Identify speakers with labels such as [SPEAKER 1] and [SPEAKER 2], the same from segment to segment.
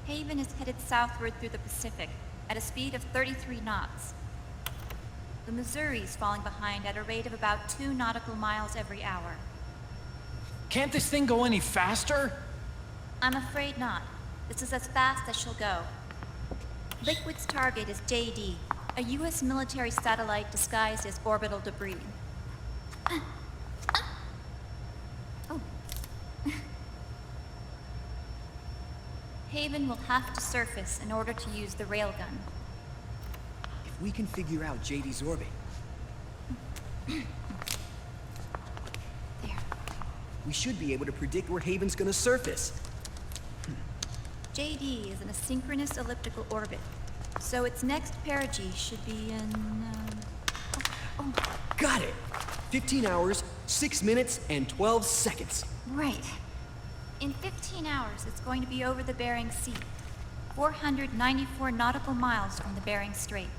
[SPEAKER 1] Haven is headed southward through the Pacific at a speed of 33 knots. The Missouri's falling behind at a rate of about 2 nautical miles every hour.
[SPEAKER 2] Can't this thing go any faster?
[SPEAKER 1] I'm afraid not. This is as fast as she'll go. Liquid's target is JD, a U.S. military satellite disguised as orbital debris. Oh. Haven will have to surface in order to use the railgun.
[SPEAKER 3] If we can figure out JD's orbit...
[SPEAKER 1] There.
[SPEAKER 3] we should be able to predict where Haven's gonna surface.
[SPEAKER 1] JD is in a synchronous elliptical orbit, so its next perigee should be in...
[SPEAKER 3] Got it! 15 hours, 6 minutes, and 12 seconds.
[SPEAKER 1] Right. In 15 hours, it's going to be over the Bering Sea, 494 nautical miles from the Bering Strait.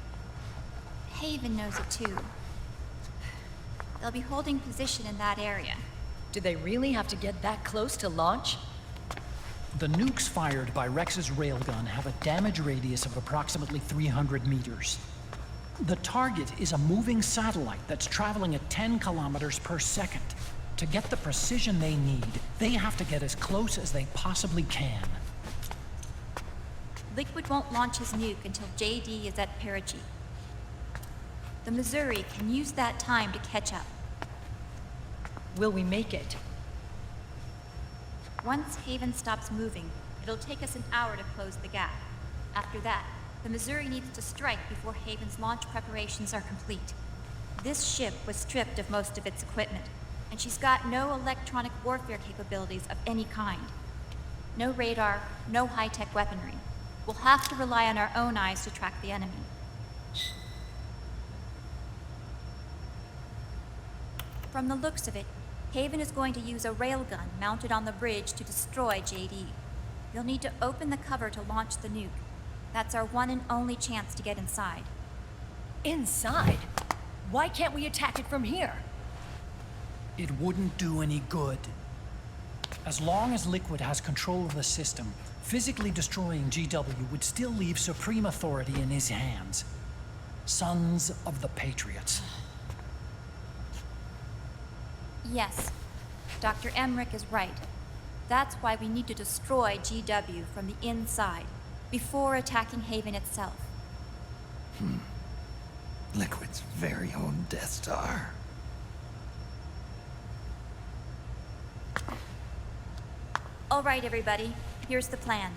[SPEAKER 1] Haven knows it too. They'll be holding position in that area.
[SPEAKER 4] Do they really have to get that close to launch?
[SPEAKER 2] The nukes fired by Rex's railgun have a damage radius of approximately 300 meters. The target is a moving satellite that's traveling at 10 kilometers per second. To get the precision they need, they have to get as close as they possibly can.
[SPEAKER 1] Liquid won't launch his nuke until JD is at perigee. The Missouri can use that time to catch up.
[SPEAKER 4] Will we make it?
[SPEAKER 1] Once Haven stops moving, it'll take us an hour to close the gap. After that, the Missouri needs to strike before Haven's launch preparations are complete. This ship was stripped of most of its equipment, and she's got no electronic warfare capabilities of any kind. No radar, no high-tech weaponry. We'll have to rely on our own eyes to track the enemy. From the looks of it, Haven is going to use a railgun mounted on the bridge to destroy JD. You'll need to open the cover to launch the nuke. That's our one and only chance to get inside.
[SPEAKER 4] Inside? Why can't we attack it from here?
[SPEAKER 2] It wouldn't do any good. As long as Liquid has control of the system, physically destroying GW would still leave supreme authority in his hands. Sons of the Patriots.
[SPEAKER 1] Yes, Dr. Emmerich is right. That's why we need to destroy GW from the inside, before attacking Haven itself.
[SPEAKER 5] Liquid's very own Death Star.
[SPEAKER 1] All right, everybody, here's the plan.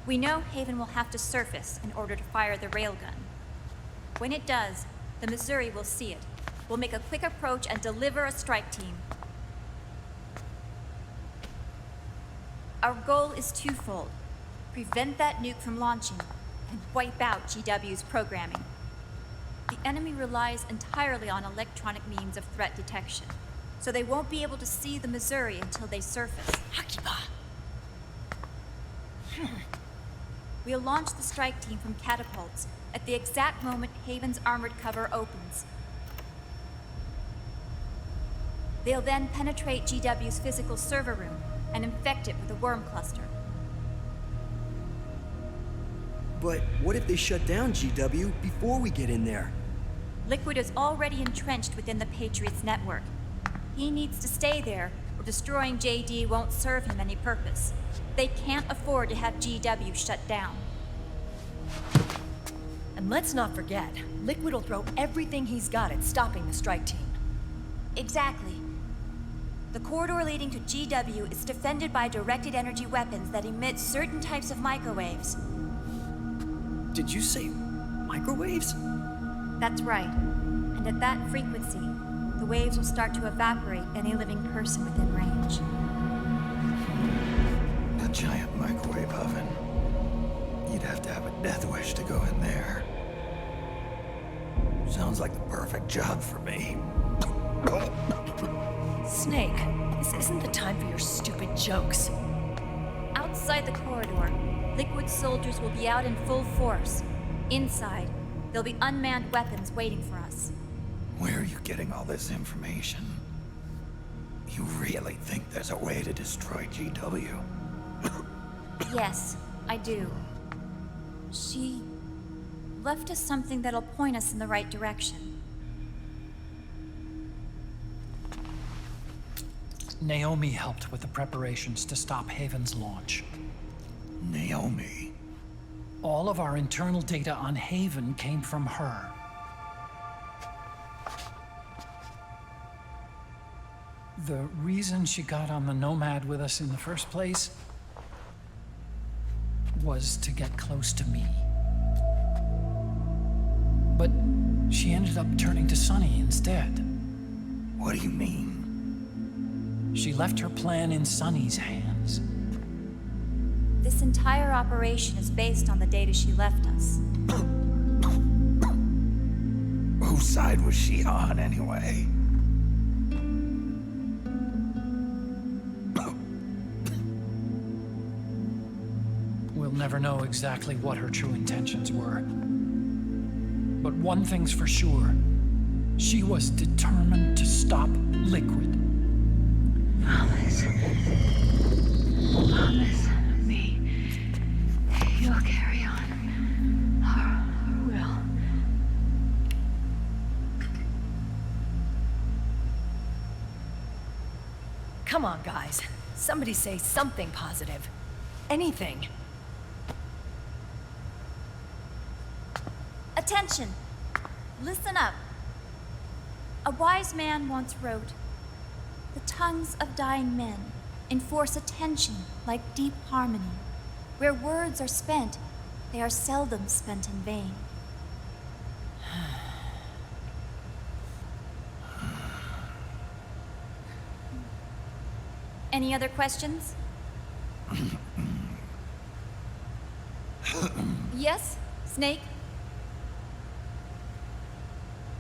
[SPEAKER 1] We know Haven will have to surface in order to fire the railgun. When it does, the Missouri will see it. We'll make a quick approach and deliver a strike team. Our goal is twofold. Prevent that nuke from launching, and wipe out GW's programming. The enemy relies entirely on electronic means of threat detection, so they won't be able to see the Missouri until they surface.
[SPEAKER 4] Akiba!
[SPEAKER 1] We'll launch the strike team from catapults at the exact moment Haven's armored cover opens. They'll then penetrate GW's physical server room and infect it with a worm cluster.
[SPEAKER 3] But what if they shut down GW before we get in there?
[SPEAKER 1] Liquid is already entrenched within the Patriots network. He needs to stay there, or destroying JD won't serve him any purpose. They can't afford to have GW shut down.
[SPEAKER 4] And let's not forget, Liquid will throw everything he's got at stopping the strike team.
[SPEAKER 1] Exactly. The corridor leading to GW is defended by directed energy weapons that emit certain types of microwaves.
[SPEAKER 3] Did you say microwaves?
[SPEAKER 1] That's right. And at that frequency, the waves will start to evaporate any living person within range.
[SPEAKER 5] A giant microwave oven. You'd have to have a death wish to go in there. Sounds like the perfect job for me.
[SPEAKER 4] Snake, is isn't the time for your stupid jokes.
[SPEAKER 1] Outside the corridor, Liquid soldiers will be out in full force. Inside, there'll be unmanned weapons waiting for us.
[SPEAKER 5] Where are you getting all this information? You really think there's a way to destroy GW?
[SPEAKER 1] Yes, I do. She left us something that'll point us in the right direction.
[SPEAKER 2] Naomi helped with the preparations to stop Haven's launch.
[SPEAKER 5] Naomi?
[SPEAKER 2] All of our internal data on Haven came from her. The reason she got on the Nomad with us in the first place was to get close to me. But she ended up turning to Sunny instead.
[SPEAKER 5] What do you mean?
[SPEAKER 2] She left her plan in Sunny's hands.
[SPEAKER 1] This entire operation is based on the data she left us.
[SPEAKER 5] Whose side was she on, anyway?
[SPEAKER 2] We'll never know exactly what her true intentions were. But one thing's for sure. She was determined to stop Liquid.
[SPEAKER 6] Promise. Promise me. You'll carry on. Or will.
[SPEAKER 4] Come on, guys. Somebody say something positive. Anything.
[SPEAKER 1] Attention! Listen up. A wise man once wrote, "The tongues of dying men enforce attention like deep harmony. Where words are spent, they are seldom spent in vain." Any other questions? Yes, Snake?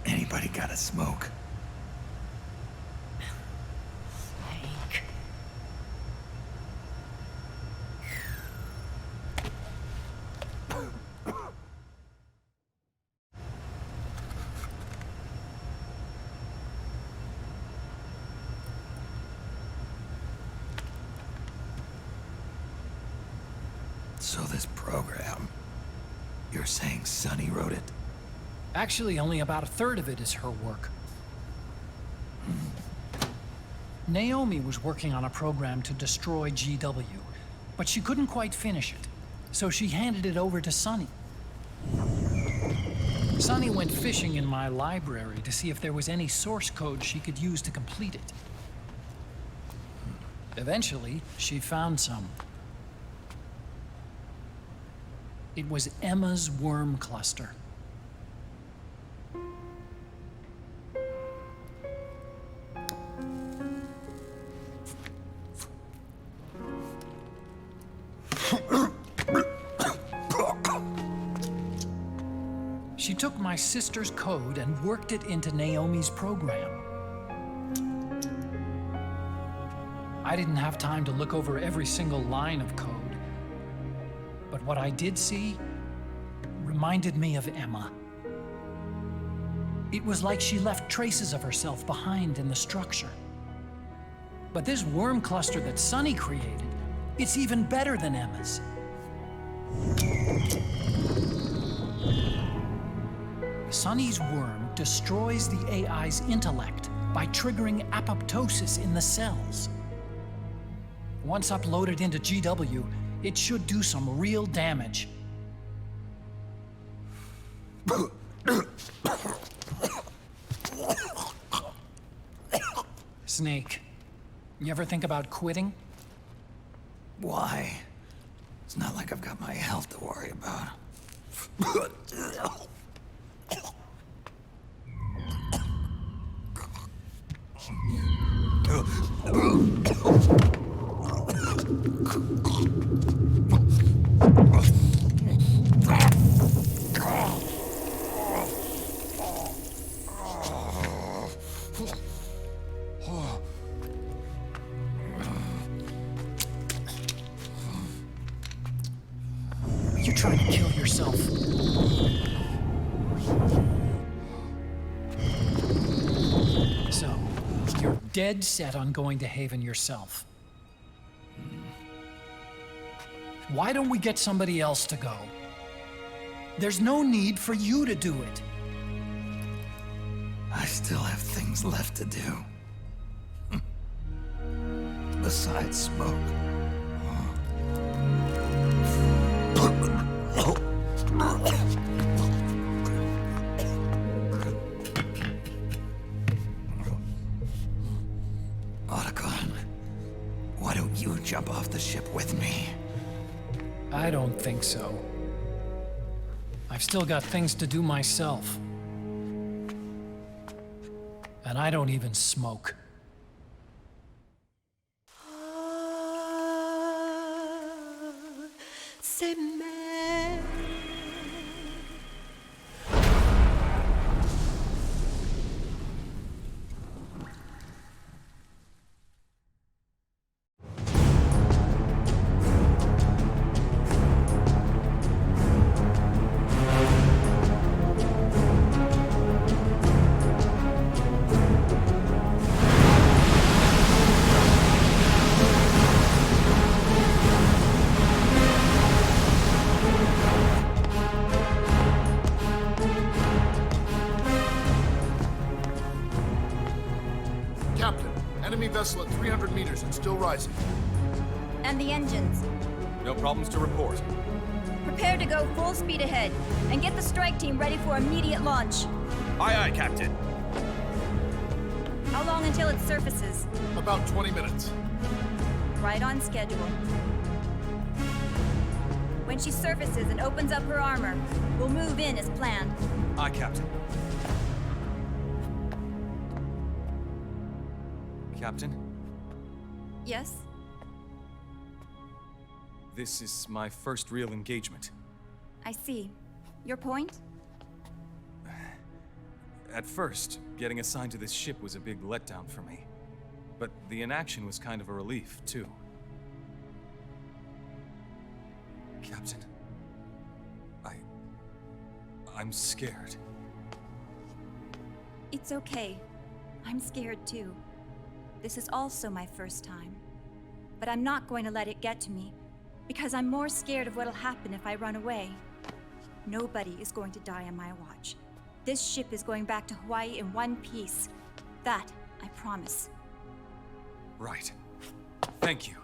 [SPEAKER 5] Anybody got a smoke?
[SPEAKER 4] Snake.
[SPEAKER 5] So this program, you're saying Sunny wrote it?
[SPEAKER 2] Actually, only about a third of it is her work. Naomi was working on a program to destroy GW, but she couldn't quite finish it, so she handed it over to Sunny. Sunny went fishing in my library to see if there was any source code she could use to complete it. Eventually, she found some. It was Emma's worm cluster. She took my sister's code and worked it into Naomi's program. I didn't have time to look over every single line of code, but what I did see reminded me of Emma. It was like she left traces of herself behind in the structure. But this worm cluster that Sunny created, it's even better than Emma's. Sunny's worm destroys the AI's intellect by triggering apoptosis in the cells. Once uploaded into GW, it should do some real damage. Snake, you ever think about quitting?
[SPEAKER 5] Why? It's not like I've got my health to worry about.
[SPEAKER 2] trying to kill yourself. So, you're dead set on going to Haven yourself. Why don't we get somebody else to go? There's no need for you to do it.
[SPEAKER 5] I still have things left to do. Besides smoke. Otacon, why don't you jump off the ship with me?
[SPEAKER 2] I don't think so. I've still got things to do myself. And I don't even smoke.
[SPEAKER 4] C'est me.
[SPEAKER 7] Captain, enemy vessel at 300 meters and still rising.
[SPEAKER 1] And the engines.
[SPEAKER 8] No problems to report.
[SPEAKER 1] Prepare to go full speed ahead, and get the strike team ready for immediate launch.
[SPEAKER 8] Aye, aye, Captain.
[SPEAKER 1] How long until it surfaces?
[SPEAKER 7] About 20 minutes.
[SPEAKER 1] Right on schedule. When she surfaces and opens up her armor, we'll move in as planned.
[SPEAKER 8] Aye, Captain. Captain,
[SPEAKER 1] Yes?
[SPEAKER 8] this is my first real engagement.
[SPEAKER 1] I see. Your point?
[SPEAKER 8] At first, getting assigned to this ship was a big letdown for me. But the inaction was kind of a relief, too. Captain, I'm scared.
[SPEAKER 1] It's okay. I'm scared too. This is also my first time. But I'm not going to let it get to me, because I'm more scared of what'll happen if I run away. Nobody is going to die on my watch. This ship is going back to Hawaii in one piece. That, I promise.
[SPEAKER 8] Right. Thank you.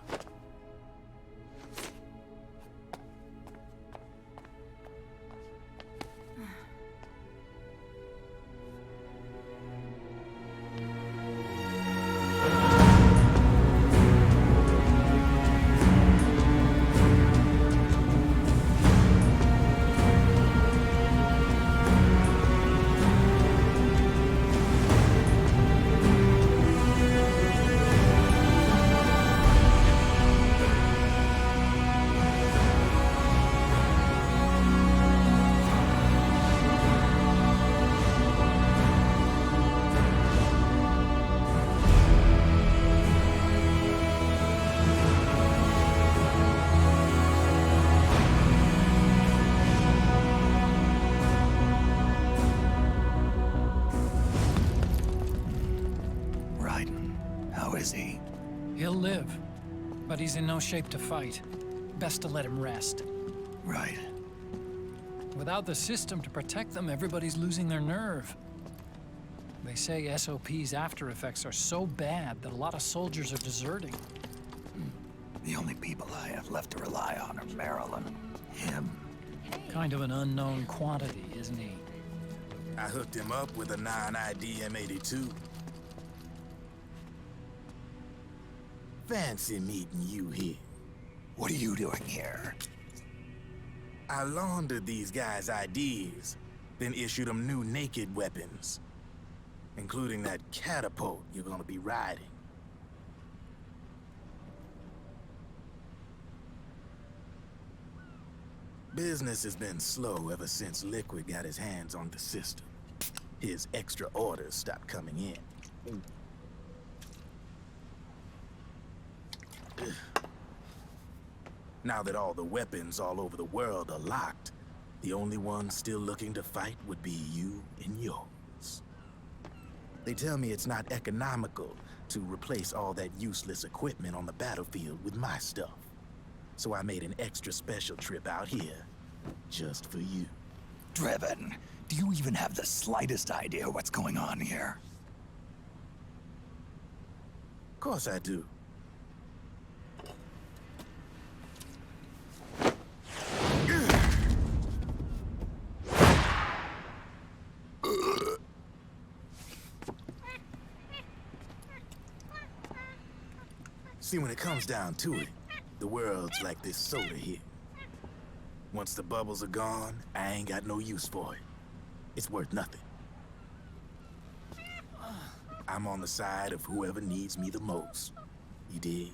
[SPEAKER 2] He'll live, but he's in no shape to fight. Best to let him rest.
[SPEAKER 5] Right.
[SPEAKER 2] Without the system to protect them, everybody's losing their nerve. They say SOP's after effects are so bad that a lot of soldiers are deserting.
[SPEAKER 5] The only people I have left to rely on are Marilyn, him.
[SPEAKER 2] Kind of an unknown quantity, isn't he?
[SPEAKER 9] I hooked him up with a non-ID M82. Fancy meeting you here.
[SPEAKER 5] What are you doing here?
[SPEAKER 9] I laundered these guys' IDs, then issued them new naked weapons, including that catapult you're gonna be riding. Business has been slow ever since Liquid got his hands on the system. His extra orders stopped coming in. Now that all the weapons all over the world are locked, the only one still looking to fight would be you and yours. They tell me it's not economical to replace all that useless equipment on the battlefield with my stuff. So I made an extra special trip out here, just for you.
[SPEAKER 5] Driven, do you even have the slightest idea what's going on here?
[SPEAKER 9] Of course I do. See, when it comes down to it, the world's like this soda here. Once the bubbles are gone, I ain't got no use for it. It's worth nothing. I'm on the side of whoever needs me the most. You dig?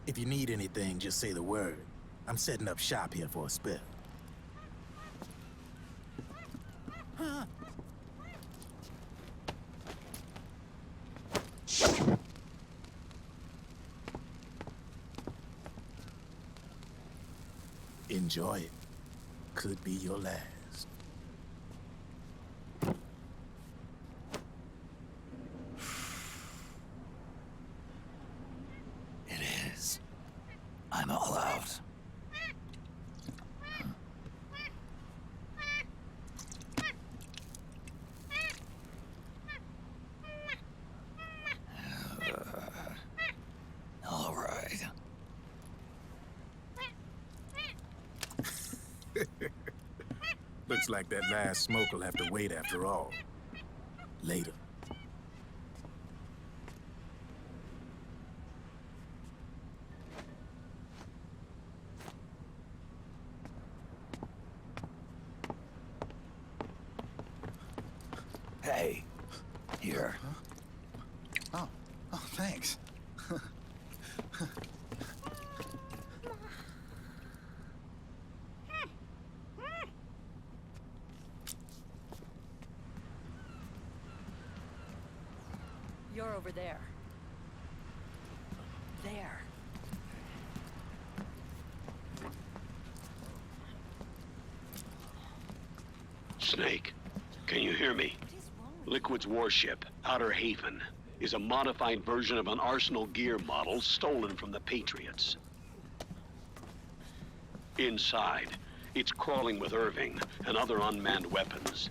[SPEAKER 9] If you need anything, just say the word. I'm setting up shop here for a spell. Enjoy it. Could be your last.
[SPEAKER 5] It is. I'm all out. All right.
[SPEAKER 9] Looks like that last smoke will have to wait after all. Later.
[SPEAKER 5] Hey, here.
[SPEAKER 10] Oh, thanks.
[SPEAKER 4] You're over there. There.
[SPEAKER 11] Snake, can you hear me? Liquid's warship, Outer Haven, is a modified version of an Arsenal gear model stolen from the Patriots. Inside, it's crawling with Irving and other unmanned weapons.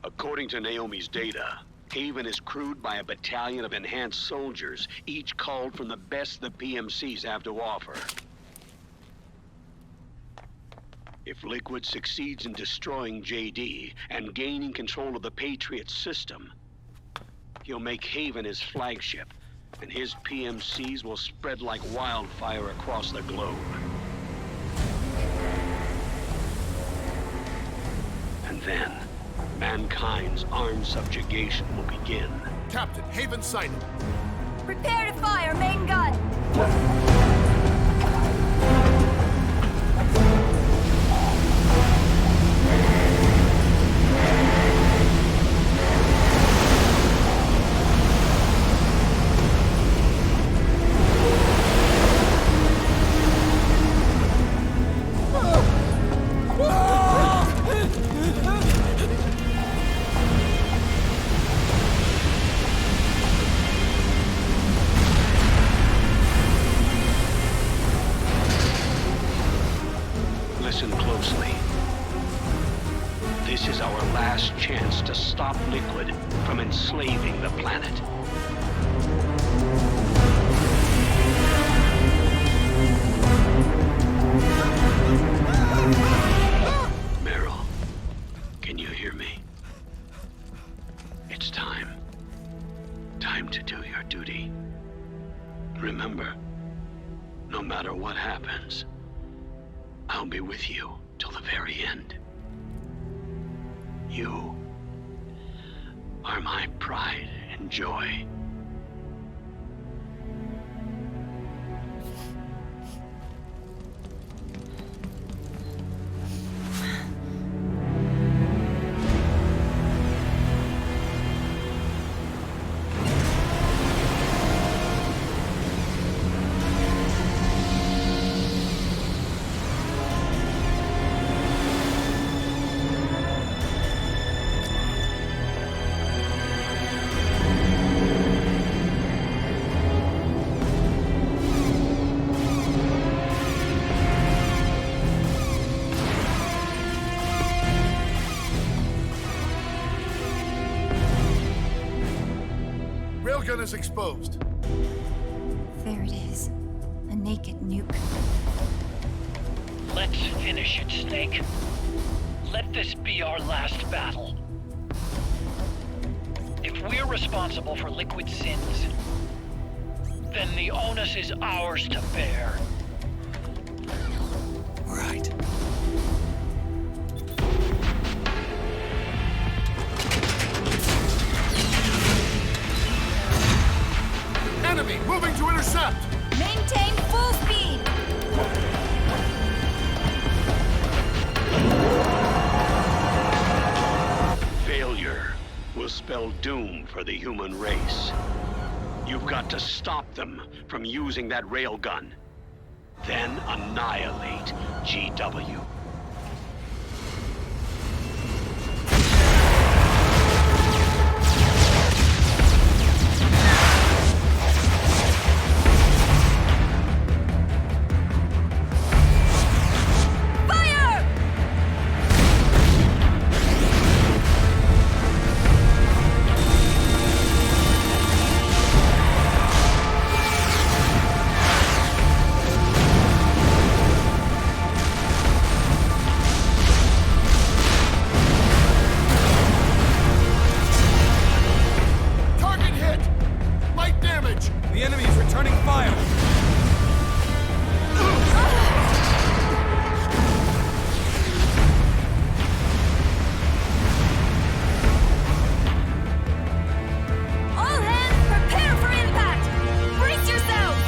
[SPEAKER 11] According to Naomi's data, Haven is crewed by a battalion of enhanced soldiers, each culled from the best the PMCs have to offer. If Liquid succeeds in destroying JD and gaining control of the Patriots system, he'll make Haven his flagship, and his PMCs will spread like wildfire across the globe. And then, mankind's armed subjugation will begin.
[SPEAKER 7] Captain, Haven sighted.
[SPEAKER 4] Prepare to fire, main gun!
[SPEAKER 11] Listen closely. This is our last chance to stop Liquid from enslaving the planet. Meryl, can you hear me? It's time. Time to do your duty. Remember, no matter what happens, I'll be with you till the very end. You are my pride and joy.
[SPEAKER 7] is exposed.
[SPEAKER 1] There it is. A naked nuke.
[SPEAKER 12] Let's finish it, Snake. Let this be our last battle. If we're responsible for Liquid's sins, then the onus is ours to bear.
[SPEAKER 5] Right.
[SPEAKER 7] Enemy moving to intercept!
[SPEAKER 1] Maintain full speed!
[SPEAKER 11] Failure will spell doom for the human race. You've got to stop them from using that railgun. Then annihilate GW.
[SPEAKER 8] The enemy is returning fire!
[SPEAKER 1] All hands, prepare for impact! Brace yourselves!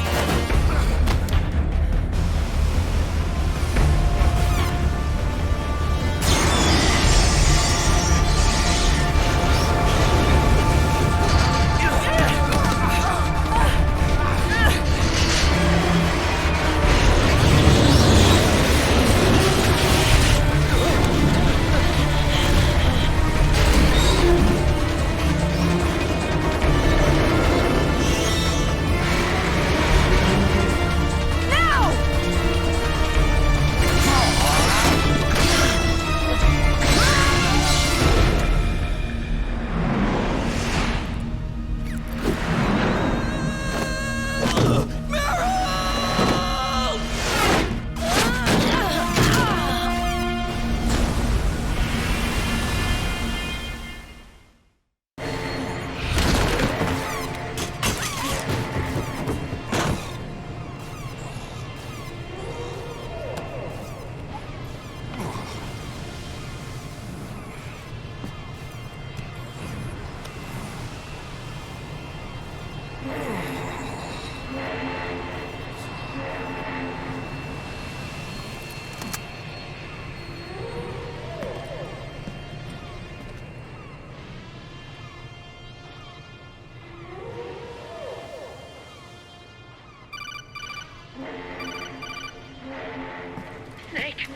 [SPEAKER 6] Snake,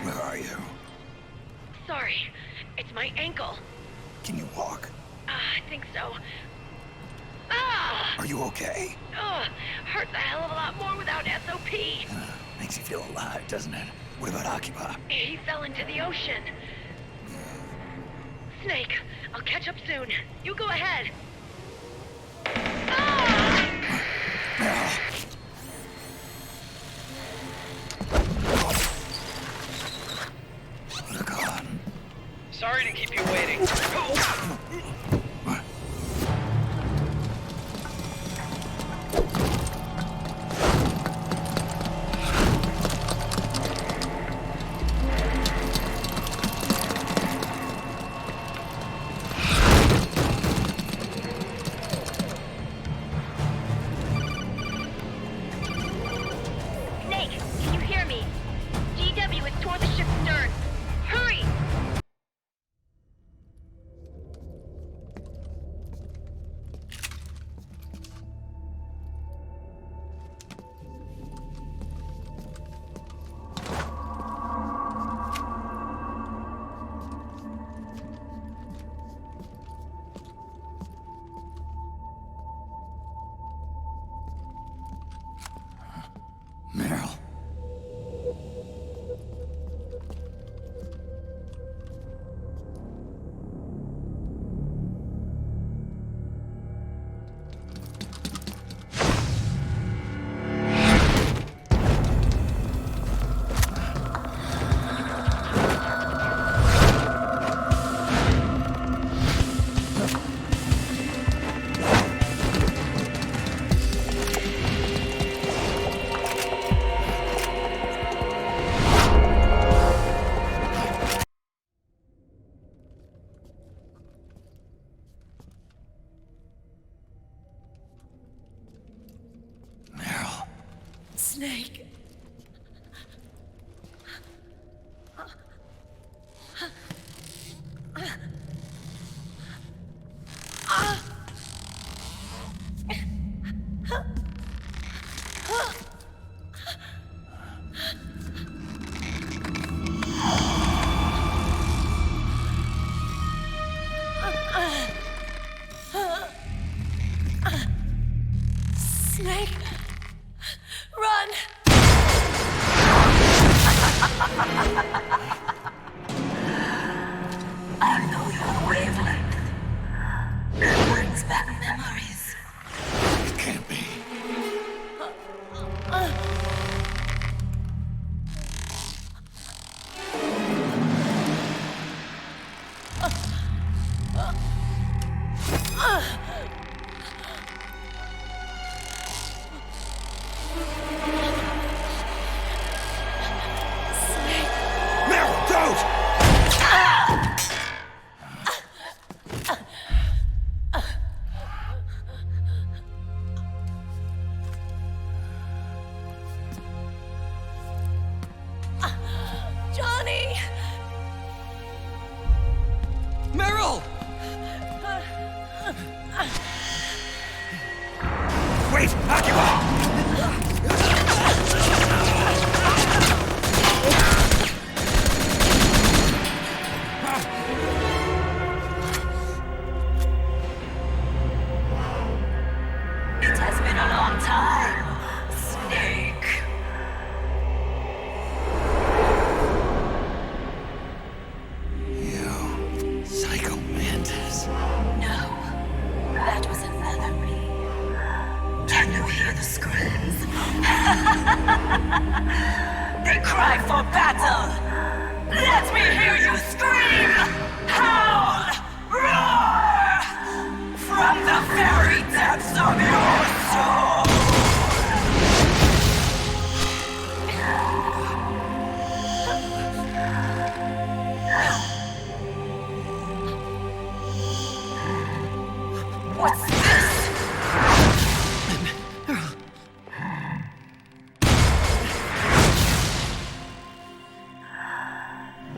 [SPEAKER 5] Where are you?
[SPEAKER 6] sorry. It's my ankle.
[SPEAKER 5] Can you walk?
[SPEAKER 6] I think so. Ah!
[SPEAKER 5] Are you okay?
[SPEAKER 6] Hurts a hell of a lot more without SOP.
[SPEAKER 5] Makes you feel alive, doesn't it? What about Occupy?
[SPEAKER 6] He fell into the ocean. Snake, I'll catch up soon. You go ahead.
[SPEAKER 5] Look on.
[SPEAKER 12] Sorry to keep you waiting.
[SPEAKER 6] Snake, can you hear me? GW is toward the ship's stern. Hurry!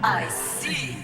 [SPEAKER 4] I see.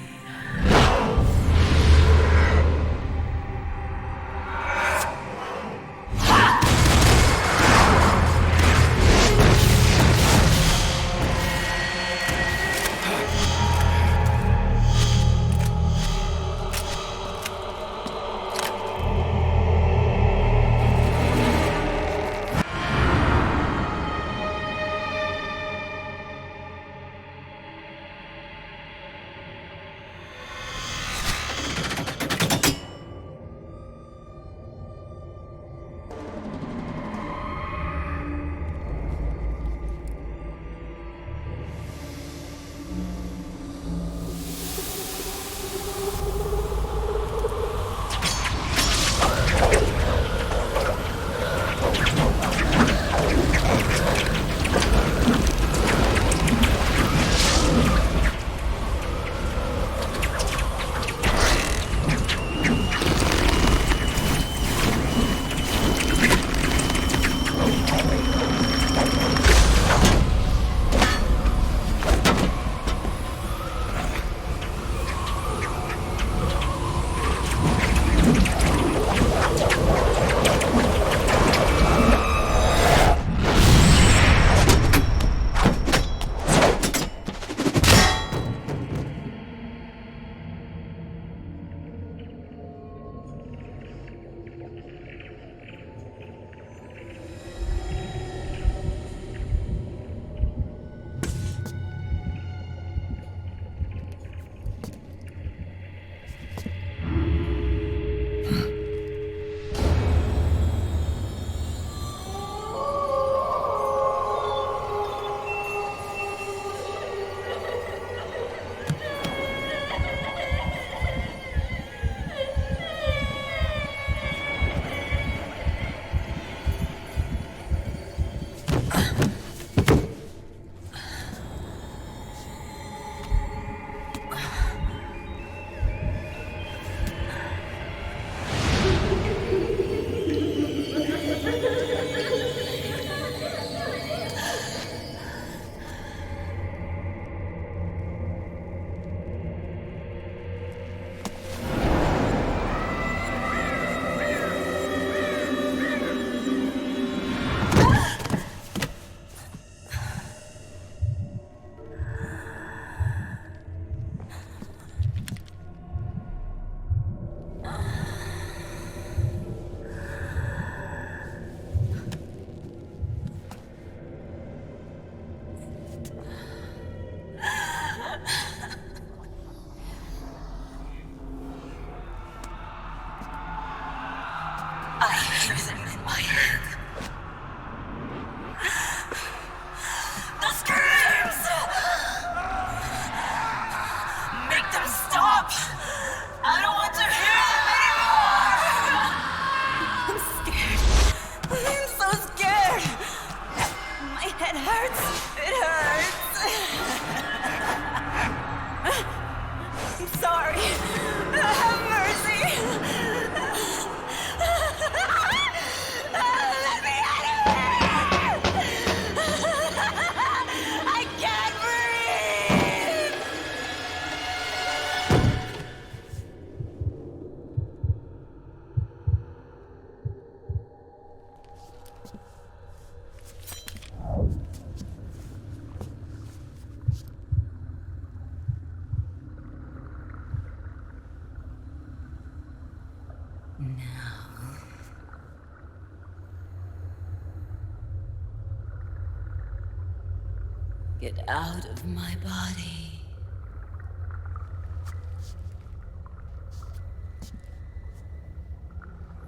[SPEAKER 13] Get out of my body.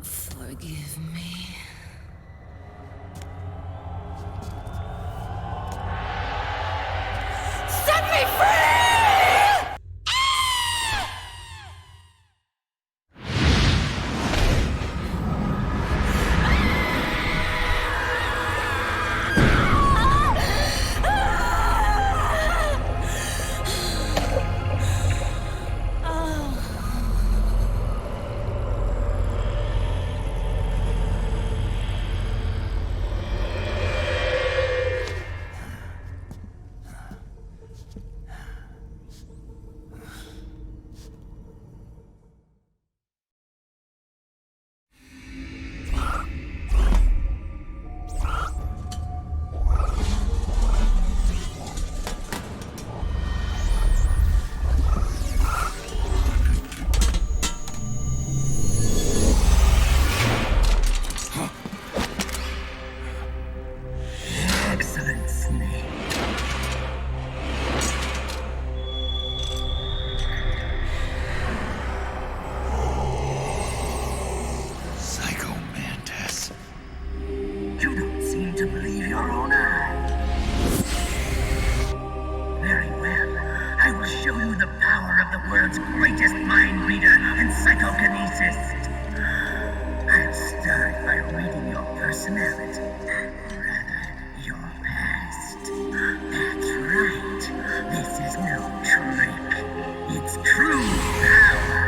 [SPEAKER 13] Forgive me. Set me free!
[SPEAKER 14] show you the power of the world's greatest mind reader and psychokinesis. I'll start by reading your personality. Rather, your past. That's right. This is no trick. It's true power.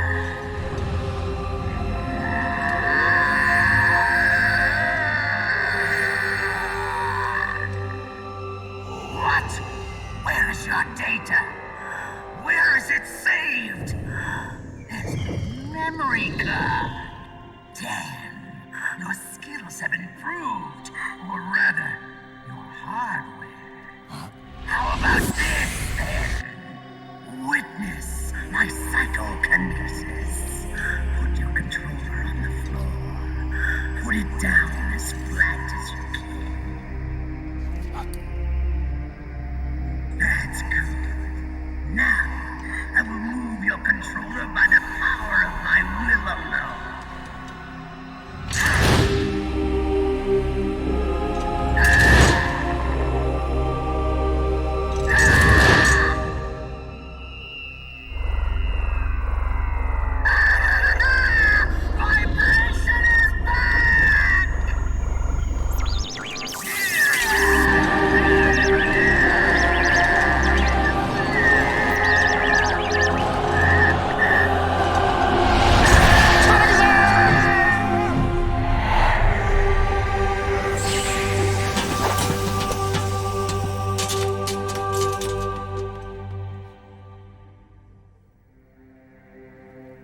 [SPEAKER 14] What? Where is your data? Where is it saved? There's no memory card. Damn, your skills have improved. Or rather, your hardware. How about this, then? Witness my psychokinesis. Put your controller on the floor. Put it down as flat as you can. That's good. Now, I will move your controller by the power of my will alone.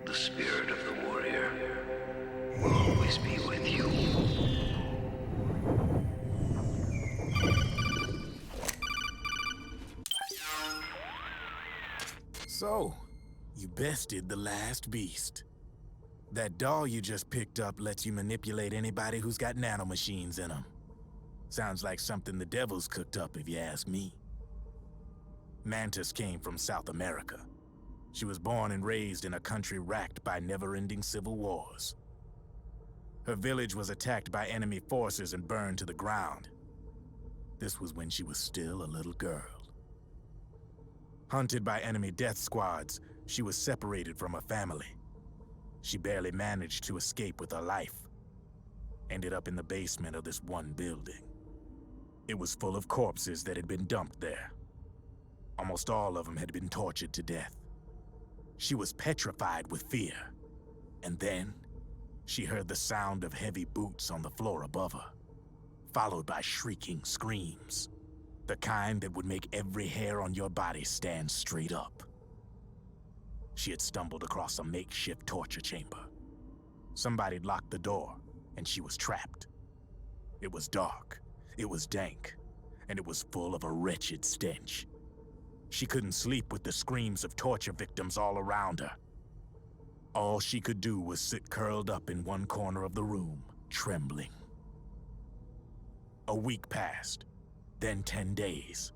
[SPEAKER 11] The spirit of the warrior will always be with you.
[SPEAKER 9] So, you bested the last beast. That doll you just picked up lets you manipulate anybody who's got nanomachines in them. Sounds like something the devil's cooked up, if you ask me. Mantis came from South America. She was born and raised in a country racked by never-ending civil wars. Her village was attacked by enemy forces and burned to the ground. This was when she was still a little girl. Hunted by enemy death squads, she was separated from her family. She barely managed to escape with her life. Ended up in the basement of this one building. It was full of corpses that had been dumped there. Almost all of them had been tortured to death. She was petrified with fear. And then, she heard the sound of heavy boots on the floor above her, followed by shrieking screams. The kind that would make every hair on your body stand straight up. She had stumbled across a makeshift torture chamber. Somebody'd locked the door, and she was trapped. It was dark, it was dank, and it was full of a wretched stench. She couldn't sleep with the screams of torture victims all around her. All she could do was sit curled up in one corner of the room, trembling. A week passed, then 10 days.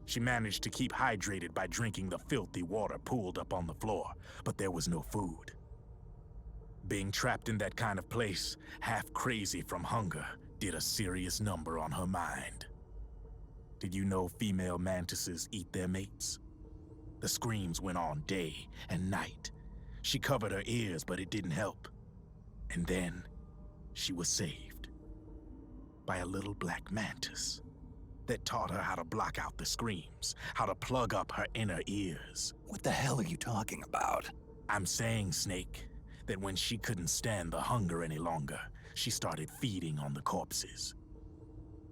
[SPEAKER 9] She managed to keep hydrated by drinking the filthy water pooled up on the floor, but there was no food. Being trapped in that kind of place, half crazy from hunger, did a serious number on her mind. Did you know female mantises eat their mates? The screams went on day and night. She covered her ears, but it didn't help. And then, she was saved. By a little black mantis that taught her how to block out the screams, how to plug up her inner ears.
[SPEAKER 10] What the hell are you talking about?
[SPEAKER 9] I'm saying, Snake, that when she couldn't stand the hunger any longer, she started feeding on the corpses.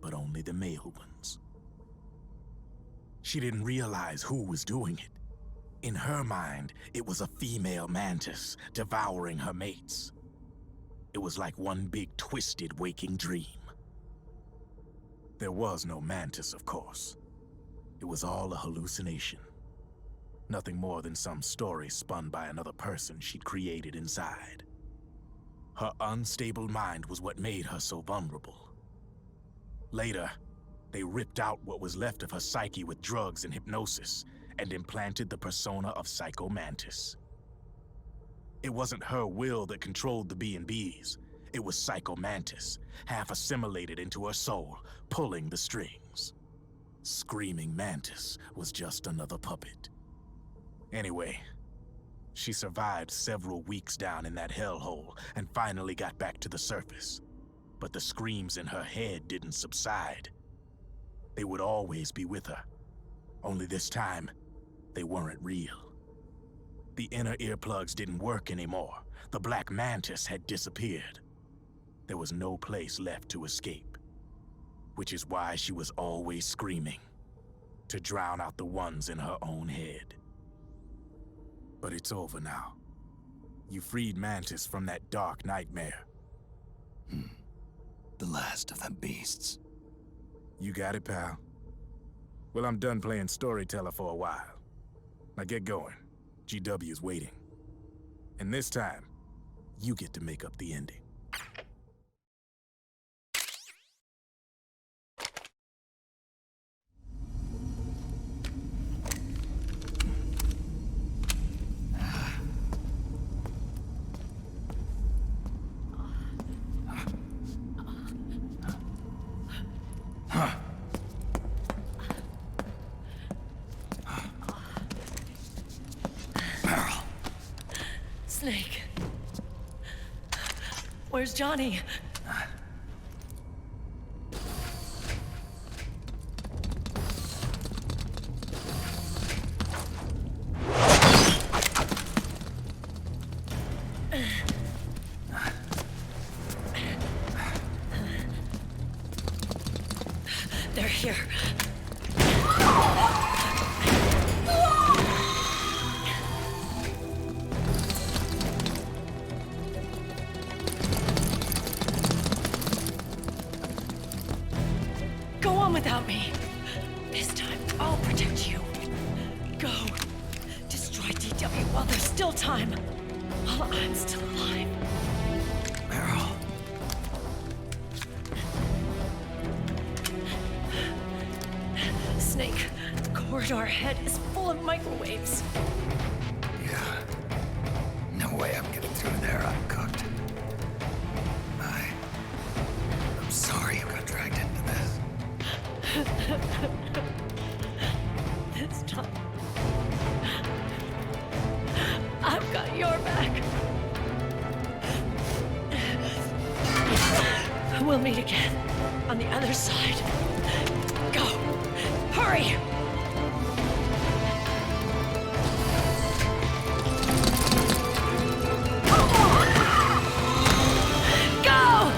[SPEAKER 9] But only the male ones. She didn't realize who was doing it. In her mind, it was a female mantis devouring her mates. It was like one big twisted waking dream. There was no mantis, of course. It was all a hallucination. Nothing more than some story spun by another person she'd created inside. Her unstable mind was what made her so vulnerable. Later, they ripped out what was left of her psyche with drugs and hypnosis and implanted the persona of Psycho Mantis. It wasn't her will that controlled the B&Bs. It was Psycho Mantis, half assimilated into her soul, pulling the strings. Screaming Mantis was just another puppet. Anyway, she survived several weeks down in that hellhole and finally got back to the surface. But the screams in her head didn't subside. They would always be with her. Only this time, they weren't real. The inner earplugs didn't work anymore. The black mantis had disappeared. There was no place left to escape. Which is why she was always screaming, to drown out the ones in her own head. But it's over now. You freed Mantis from that dark nightmare.
[SPEAKER 10] The last of them beasts.
[SPEAKER 9] You got it, pal. Well, I'm done playing storyteller for a while. Now get going. GW's waiting. And this time, you get to make up the ending.
[SPEAKER 4] Snake. Where's Johnny? They're here. Go on without me. This time, I'll protect you. Go. Destroy DW while there's still time. While I'm still alive.
[SPEAKER 10] Meryl.
[SPEAKER 4] Snake, the corridor ahead is full of microwaves.
[SPEAKER 10] Yeah. No way I'm getting through there uncooked. I'm sorry you got dragged into this.
[SPEAKER 4] This time, I've got your back. We'll meet again on the other side. Go! Hurry! Go!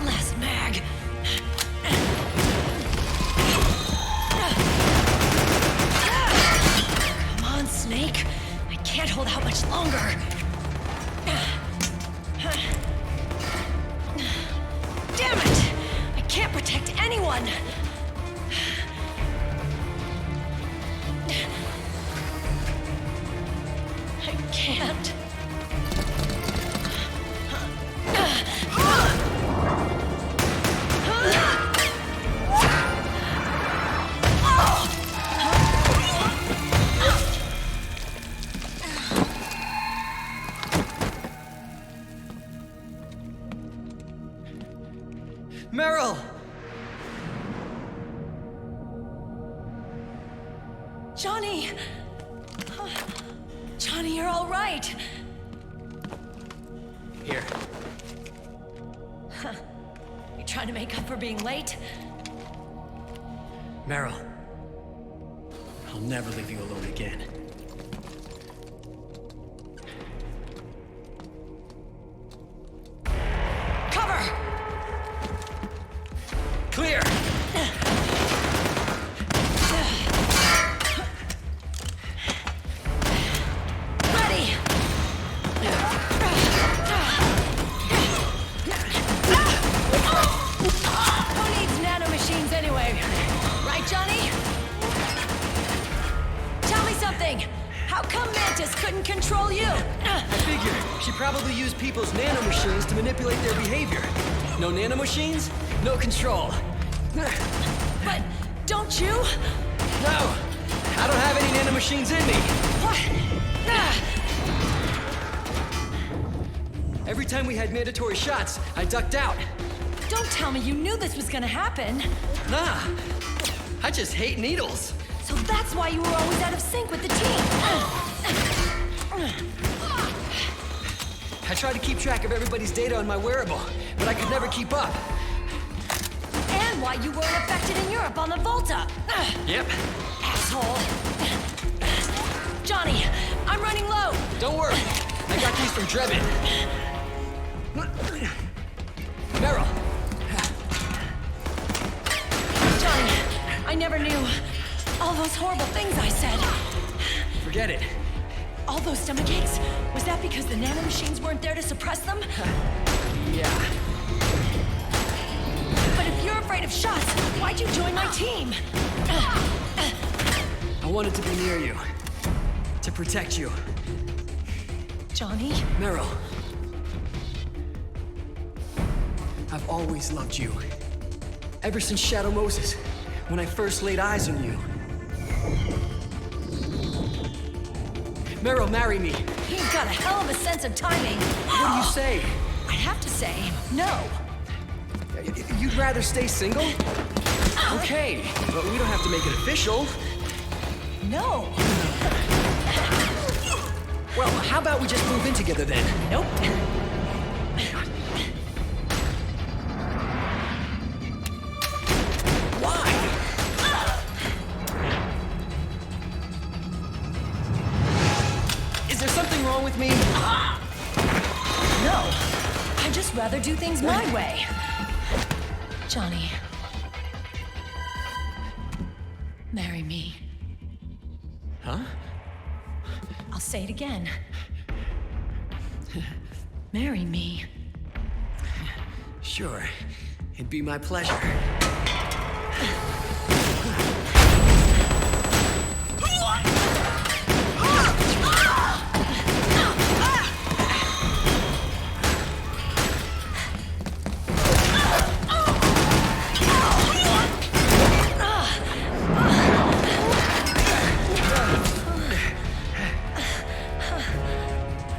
[SPEAKER 4] Last mag. Come on, Snake. I can't hold out much longer. Damn it! I can't protect anyone! I can't.
[SPEAKER 3] Meryl!
[SPEAKER 4] Johnny! Johnny, you're all right.
[SPEAKER 3] Here.
[SPEAKER 4] You trying to make up for being late?
[SPEAKER 3] Meryl. I'll never leave you alone again.
[SPEAKER 4] Cover!
[SPEAKER 3] Clear!
[SPEAKER 4] Ready! Who needs nano control you.
[SPEAKER 3] I figure she probably used people's nanomachines to manipulate their behavior. No nanomachines, no control.
[SPEAKER 4] But don't you?
[SPEAKER 3] No, I don't have any nanomachines in me.
[SPEAKER 4] What?
[SPEAKER 3] Every time we had mandatory shots, I ducked out.
[SPEAKER 4] Don't tell me you knew this was gonna happen.
[SPEAKER 3] Nah, I just hate needles.
[SPEAKER 4] So that's why you were always out of sync with the team.
[SPEAKER 3] I tried to keep track of everybody's data on my wearable, but I could never keep up.
[SPEAKER 4] And why you weren't affected in Europe on the Volta.
[SPEAKER 3] Yep.
[SPEAKER 4] Asshole. Johnny, I'm running low.
[SPEAKER 3] Don't worry, I got these from Drebin. Meryl.
[SPEAKER 4] Johnny, I never knew. All those horrible things I said.
[SPEAKER 3] Forget it.
[SPEAKER 4] All those stomach aches, was that because the nanomachines weren't there to suppress them?
[SPEAKER 3] Yeah.
[SPEAKER 4] But if you're afraid of shots, why'd you join my team?
[SPEAKER 3] I wanted to be near you. To protect you.
[SPEAKER 4] Johnny?
[SPEAKER 3] Meryl. I've always loved you. Ever since Shadow Moses, when I first laid eyes on you. Meryl, marry me.
[SPEAKER 4] He's got a hell of a sense of timing.
[SPEAKER 3] What do you say?
[SPEAKER 4] I'd have to say no.
[SPEAKER 3] You'd rather stay single? Okay, but we don't have to make it official.
[SPEAKER 4] No.
[SPEAKER 3] Well, how about we just move in together then?
[SPEAKER 4] Nope.
[SPEAKER 3] Why? Is there something wrong with me?
[SPEAKER 4] No. I'd just rather do things my way. Johnny. Marry me.
[SPEAKER 3] Huh?
[SPEAKER 4] I'll say it again. Marry me.
[SPEAKER 3] Sure. It'd be my pleasure.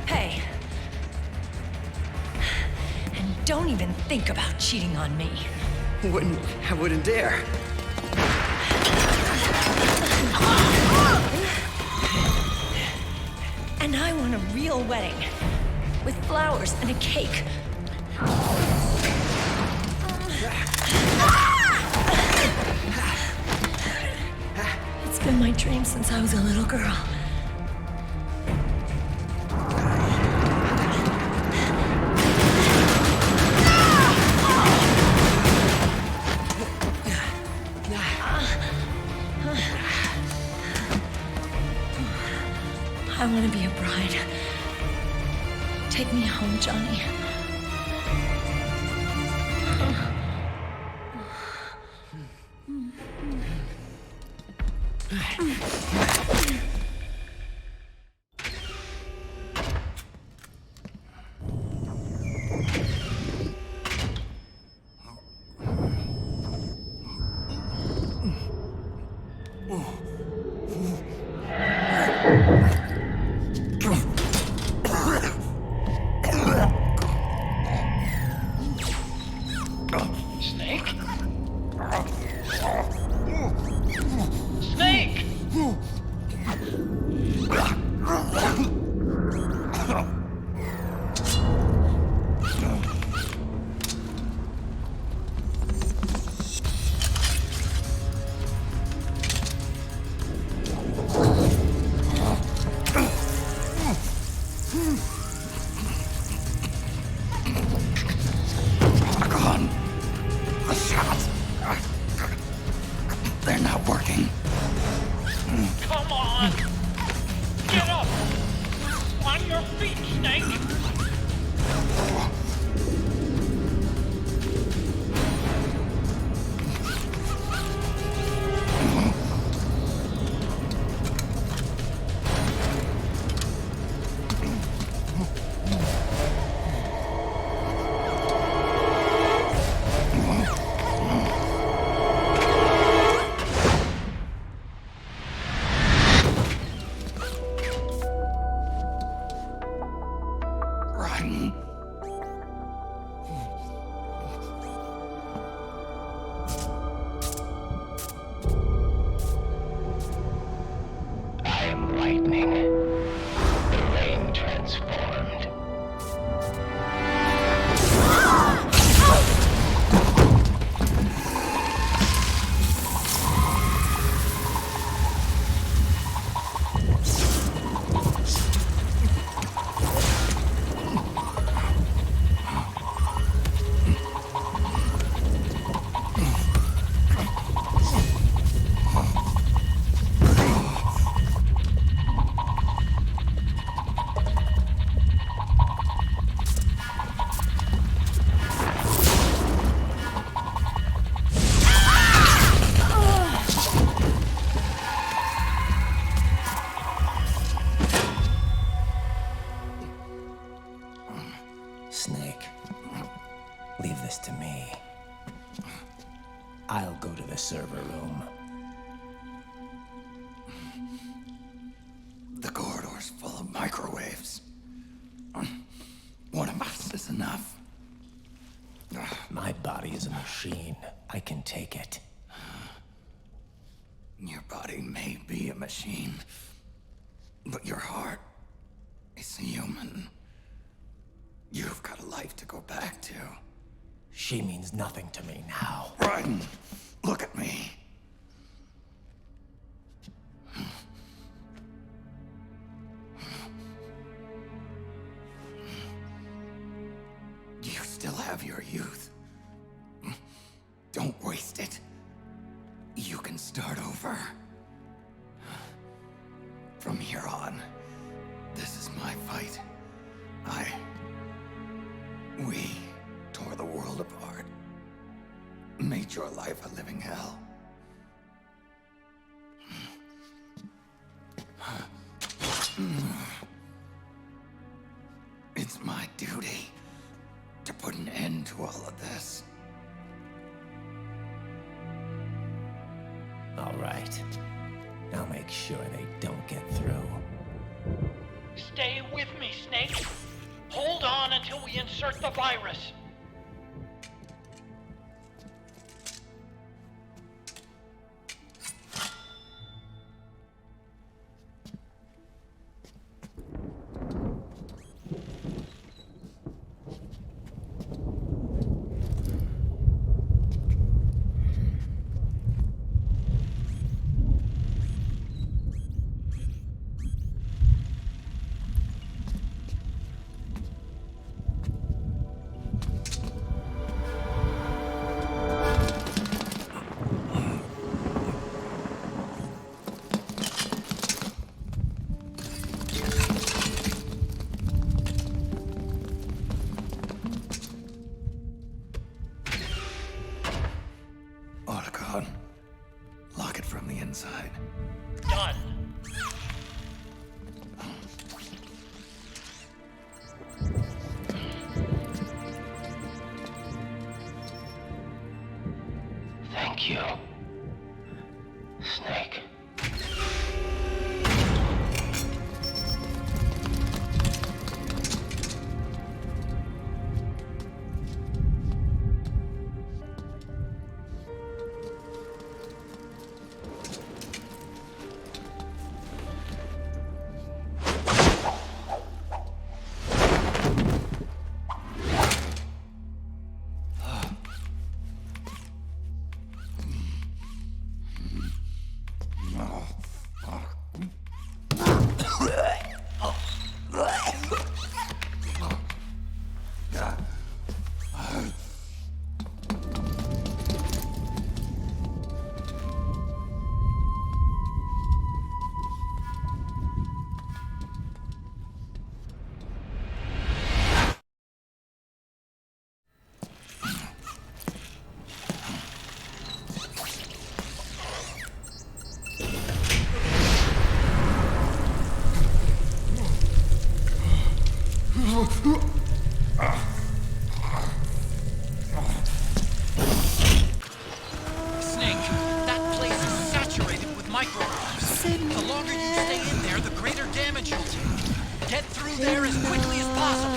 [SPEAKER 4] Hey. And don't even think about cheating on me.
[SPEAKER 3] I wouldn't dare.
[SPEAKER 4] And I want a real wedding. With flowers and a cake. It's been my dream since I was a little girl. I want to be a bride. Take me home, Johnny.
[SPEAKER 12] Snake? Snake!
[SPEAKER 10] Gone. A shot. They're not working.
[SPEAKER 12] Come on! Get up! On your feet, Snake!
[SPEAKER 15] to the server room.
[SPEAKER 5] The corridor's full of microwaves. One of us is enough.
[SPEAKER 15] My body is a machine. I can take it.
[SPEAKER 5] Your body may be a machine, but your heart is human. You've got a life to go back to.
[SPEAKER 15] She means nothing to me now.
[SPEAKER 5] Raiden, look at me. You still have your youth. Don't waste it. You can start over. From here on, this is my fight. We tore the world apart. Made your life a living hell. It's my duty to put an end to all of this.
[SPEAKER 15] All right. I'll make sure they don't get through.
[SPEAKER 12] Stay with me, Snake. Hold on until we insert the virus.
[SPEAKER 5] Lock it from the inside.
[SPEAKER 12] Done.
[SPEAKER 15] Thank you, Snake.
[SPEAKER 2] Snake, that place is saturated with microwaves. The longer you stay in there, the greater damage you'll take. Get through there as quickly as possible.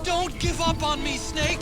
[SPEAKER 2] Don't give up on me, Snake!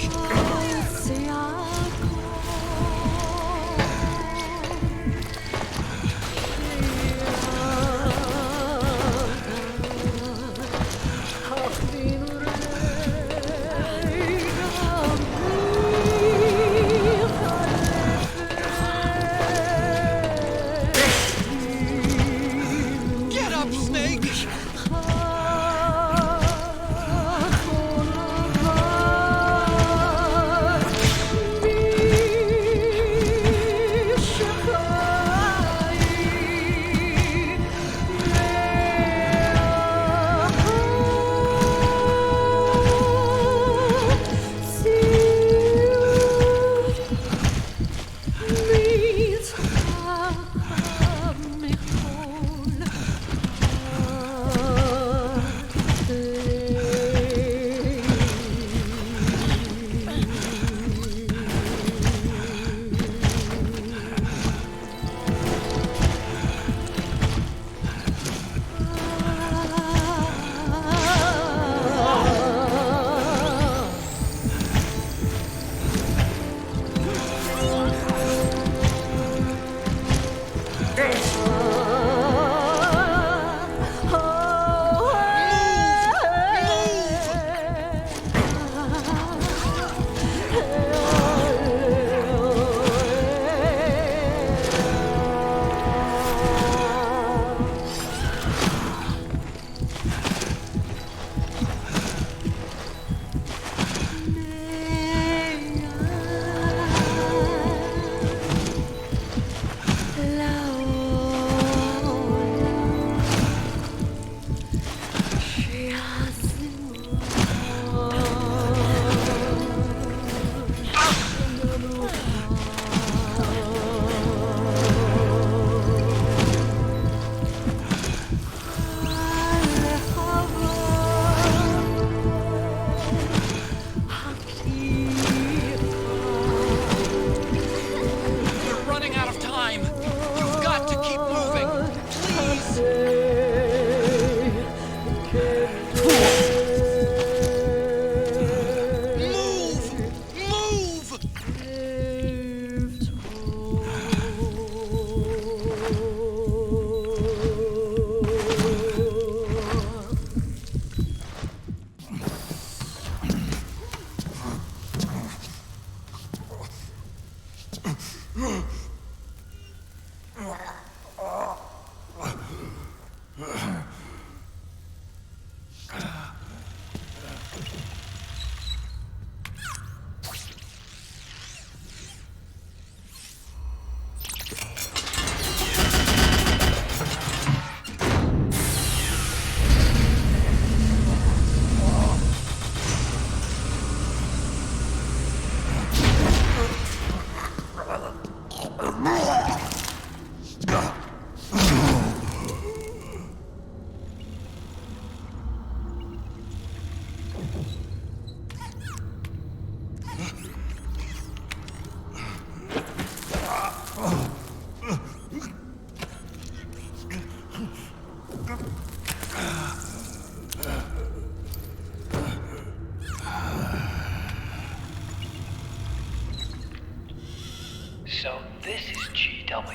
[SPEAKER 12] So this is GW.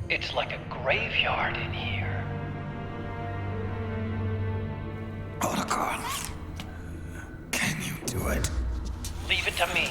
[SPEAKER 12] It's like a graveyard in here.
[SPEAKER 10] Protocol. Can you do it?
[SPEAKER 12] Leave it to me.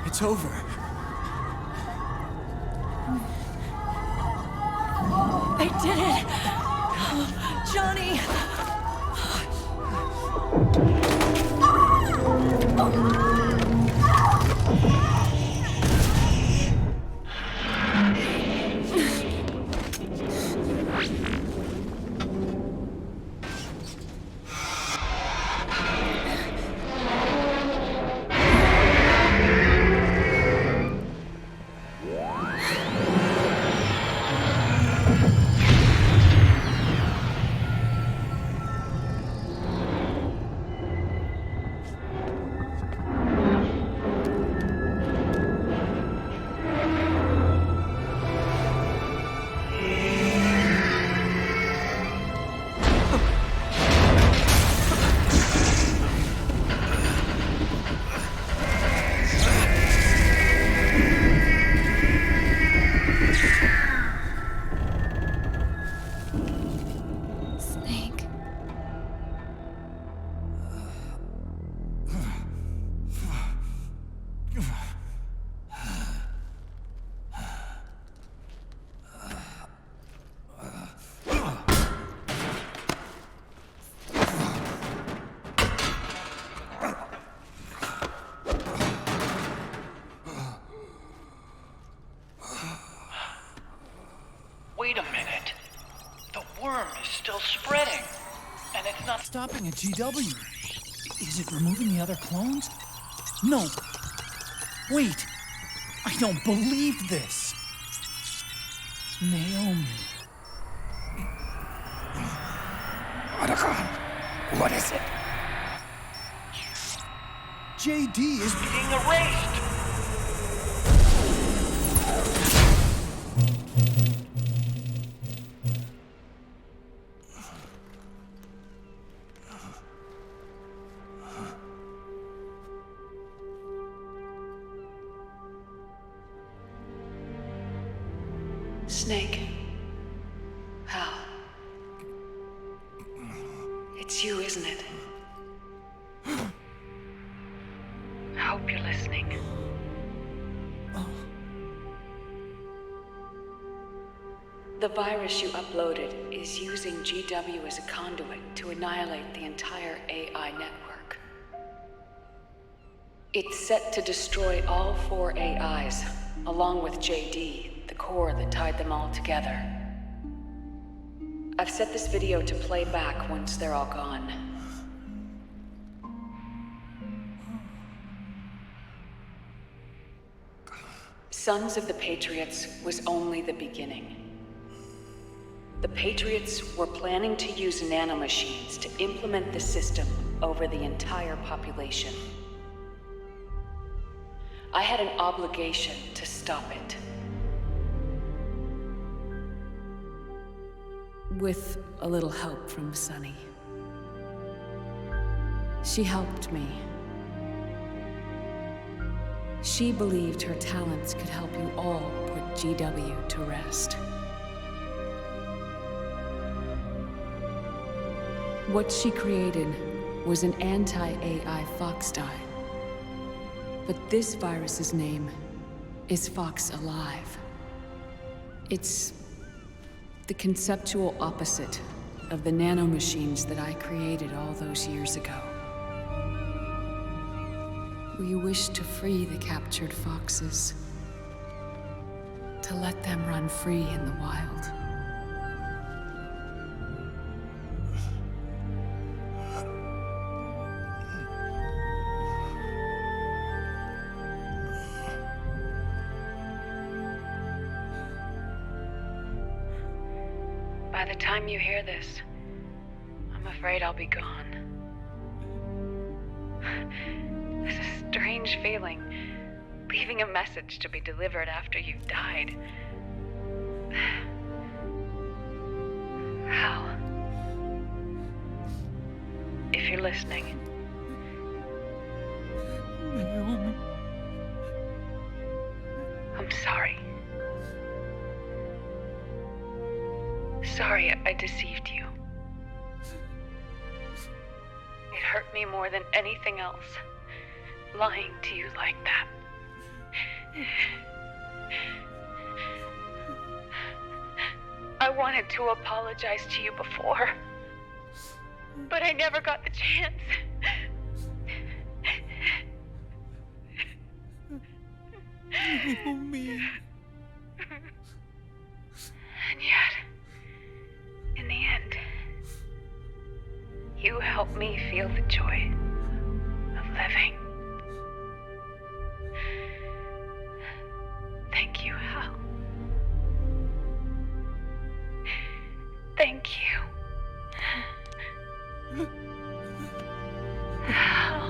[SPEAKER 3] It's over.
[SPEAKER 4] I did it! Johnny!
[SPEAKER 12] Wait a minute. The worm is still spreading. And it's not
[SPEAKER 2] stopping at GW. Is it removing the other clones? No. Wait. I don't believe this. Naomi.
[SPEAKER 10] What is it?
[SPEAKER 2] JD is
[SPEAKER 12] being erased.
[SPEAKER 4] Snake. Hal. It's you, isn't it? I hope you're listening. The virus you uploaded is using GW as a conduit to annihilate the entire AI network. It's set to destroy all 4 AIs, along with JD, the core that tied them all together. I've set this video to play back once they're all gone. Sons of the Patriots was only the beginning. The Patriots were planning to use nanomachines to implement the system over the entire population. I had an obligation to stop it. With a little help from Sunny. She helped me. She believed her talents could help you all put GW to rest. What she created was an anti-AI Fox dye. But this virus's name is Fox Alive. It's the conceptual opposite of the nanomachines that I created all those years ago. We wish to free the captured foxes, to let them run free in the wild. By the time you hear this, I'm afraid I'll be gone. It's a strange feeling, leaving a message to be delivered after you've died. Hal, if you're listening, I'm sorry. Sorry I deceived you. It hurt me more than anything else, lying to you like that. wanted to apologize to you before, but I never got the chance.
[SPEAKER 7] Oh, me.
[SPEAKER 4] And yet, in the end, you helped me feel the joy of living. Thank you, Hal. Thank you. Hal.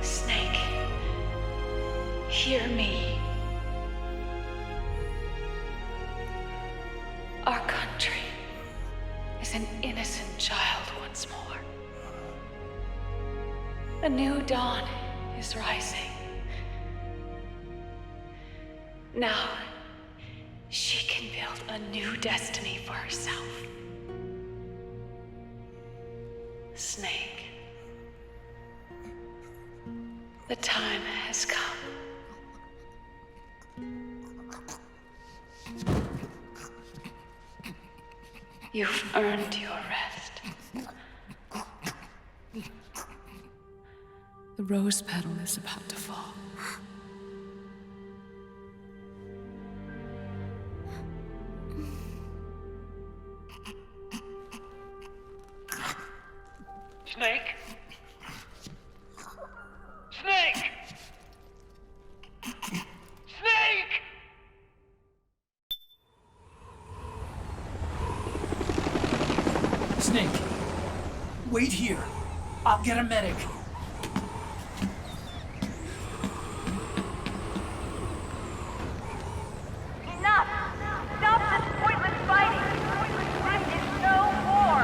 [SPEAKER 4] Snake, hear me. Our country is an innocent child once more. A new dawn is rising. Now, she can build a new destiny for herself. Snake, the time has come. You've earned your rest. The rose petal is about to fall.
[SPEAKER 12] Snake? Snake! Snake!
[SPEAKER 2] Snake, wait here. I'll get a medic.
[SPEAKER 6] Enough! Stop this pointless fighting! This is no war!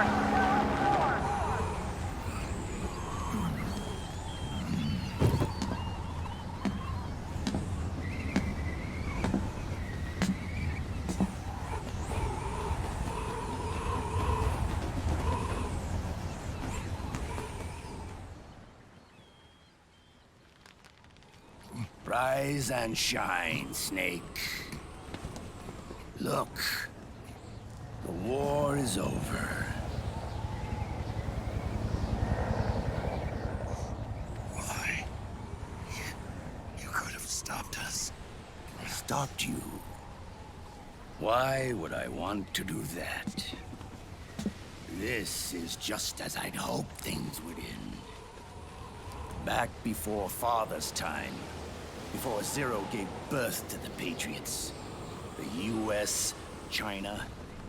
[SPEAKER 5] Rise and shine, Snake. Look, the war is over. Why? You could have stopped us. Stopped you? Why would I want to do that? This is just as I'd hoped things would end. Back before Father's time, before Zero gave birth to the Patriots, the US, China,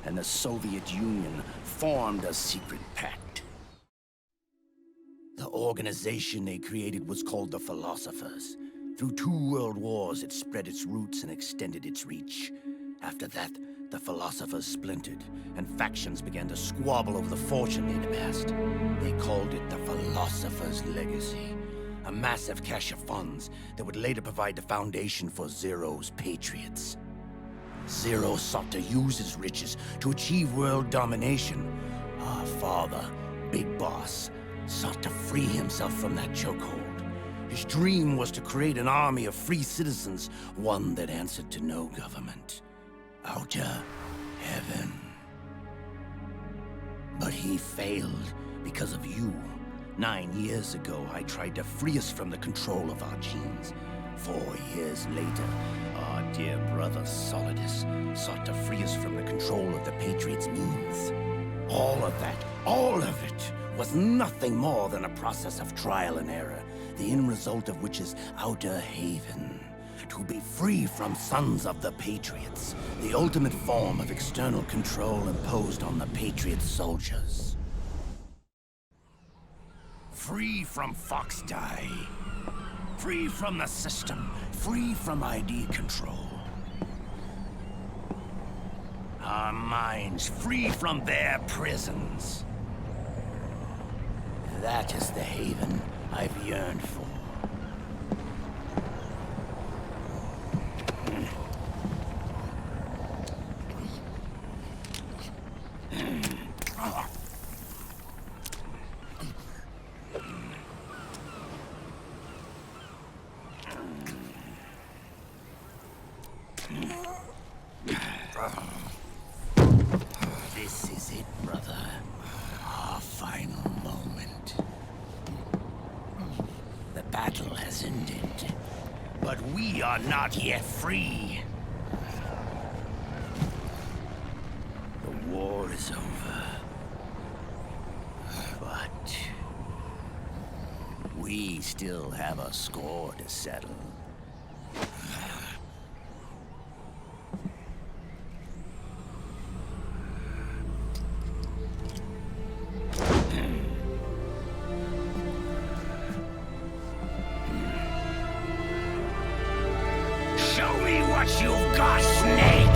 [SPEAKER 5] and the Soviet Union formed a secret pact. The organization they created was called the Philosophers. Through 2 world wars, it spread its roots and extended its reach. After that, the Philosophers splintered, and factions began to squabble over the fortune they'd amassed. They called it the Philosopher's Legacy, a massive cache of funds that would later provide the foundation for Zero's Patriots. Zero sought to use his riches to achieve world domination. Our father, Big Boss, sought to free himself from that chokehold. His dream was to create an army of free citizens, one that answered to no government. Outer heaven. But he failed because of you. 9 years ago, I tried to free us from the control of our genes. 4 years later, our dear brother Solidus sought to free us from the control of the Patriots' means. All of it, was nothing more than a process of trial and error, the end result of which is Outer Haven. To be free from sons of the Patriots, the ultimate form of external control imposed on the Patriot soldiers. Free from Fox Die. Free from the system. Free from ID control. Our minds free from their prisons. That is the haven I've yearned for. This is it, brother. Our final moment. The battle has ended, but we are not yet free. The war is over, but we still have a score to settle. Show me what you've got, Snake!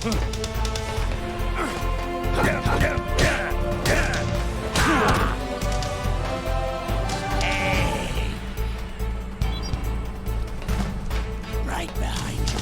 [SPEAKER 5] Right behind you.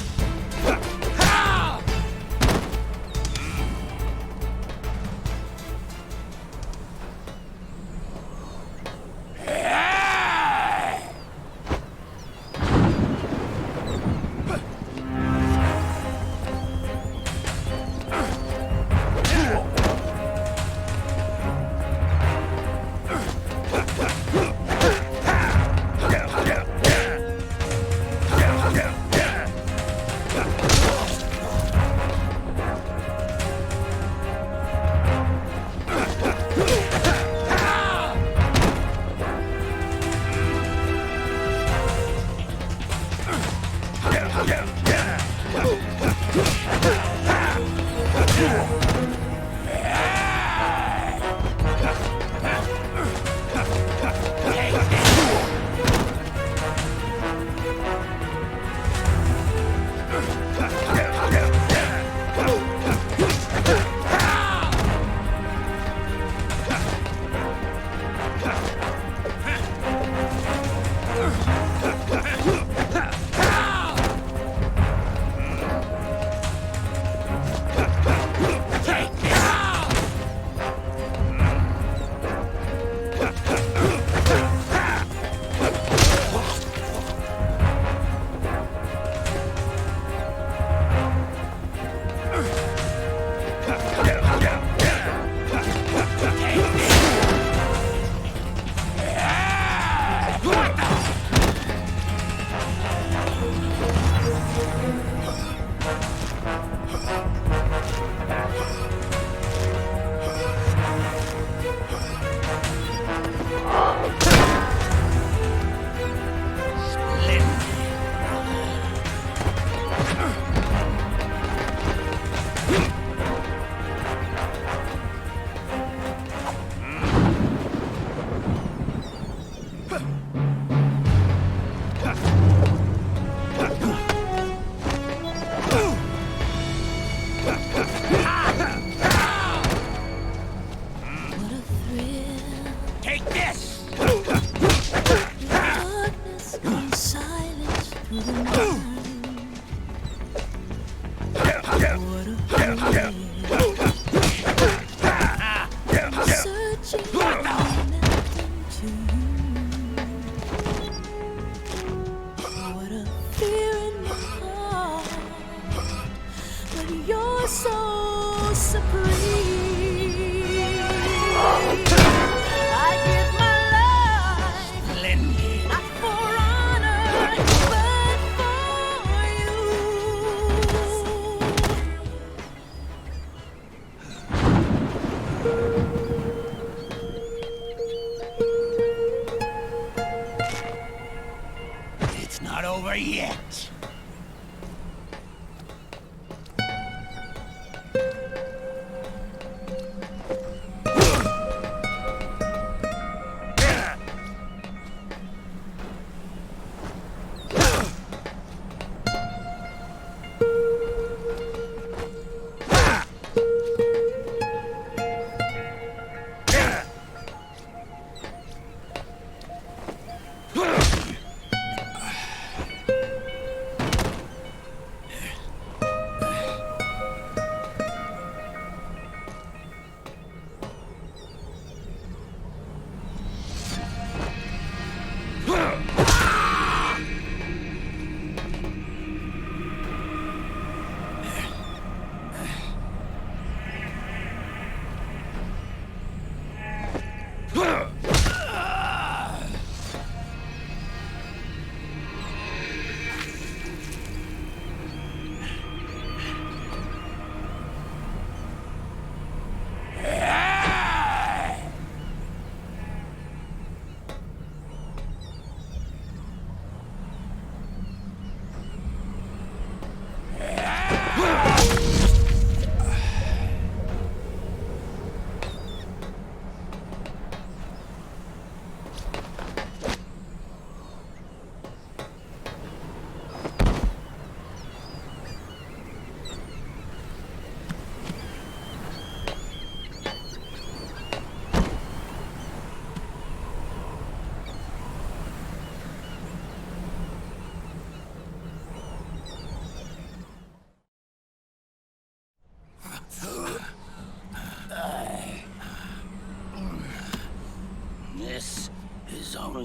[SPEAKER 5] It's not over yet.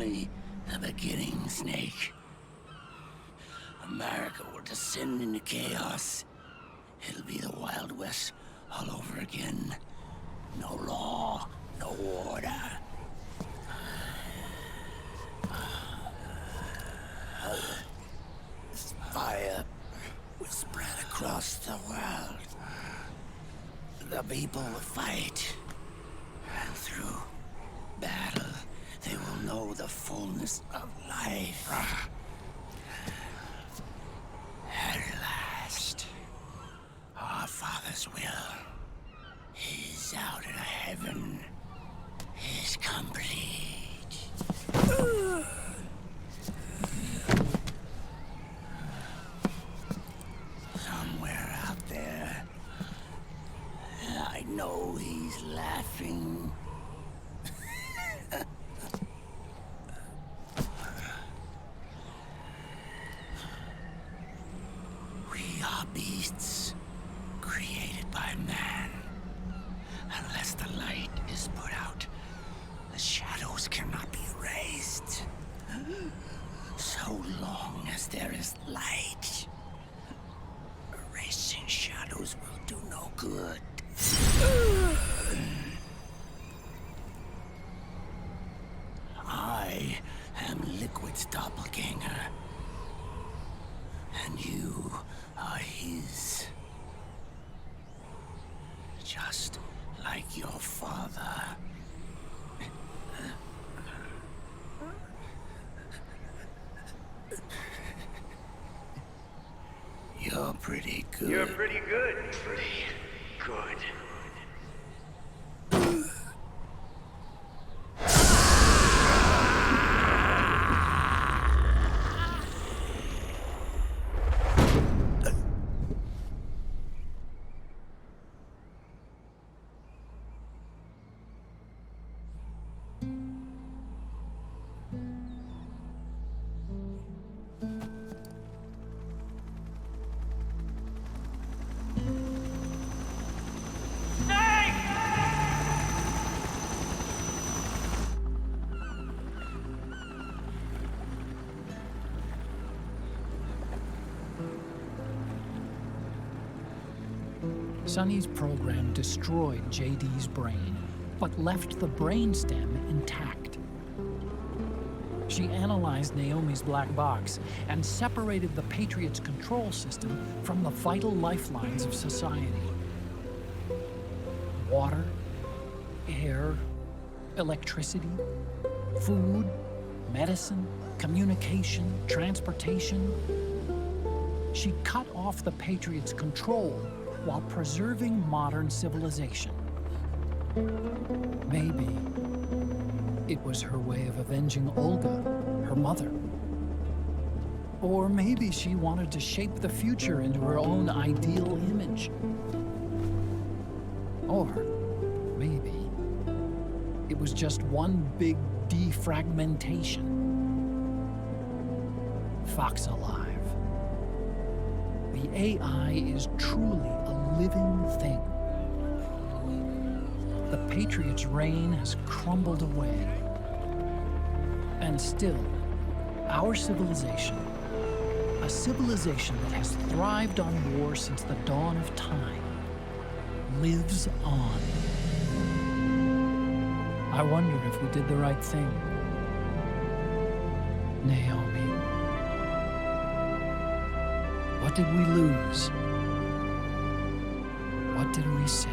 [SPEAKER 14] only the beginning, Snake. America will descend into chaos. It'll be the Wild West all over again. No law, no order. Fire will spread across the world. The people will fight. And through battle, they will know the fullness of life. At last, our Father's will is out in heaven, is complete. Somewhere out there, I know he's laughing. We are beasts created by man. Unless the light is put out, the shadows cannot be erased. So long as there is light, erasing shadows will do no good. I am Liquid's doppelganger, and you are his. Just like your father. You're pretty good.
[SPEAKER 11] You're pretty good. Pretty good.
[SPEAKER 2] Sonny's program destroyed JD's brain, but left the brainstem intact. She analyzed Naomi's black box and separated the Patriots' control system from the vital lifelines of society. Water, air, electricity, food, medicine, communication, transportation. She cut off the Patriots' control while preserving modern civilization. Maybe it was her way of avenging Olga, her mother. Or maybe she wanted to shape the future into her own ideal image. Or maybe it was just one big defragmentation. Fox alive. The AI is truly a living thing. The Patriots' reign has crumbled away. And still, our civilization, a civilization that has thrived on war since the dawn of time, lives on. I wonder if we did the right thing. Naomi. What did we lose? What did we save?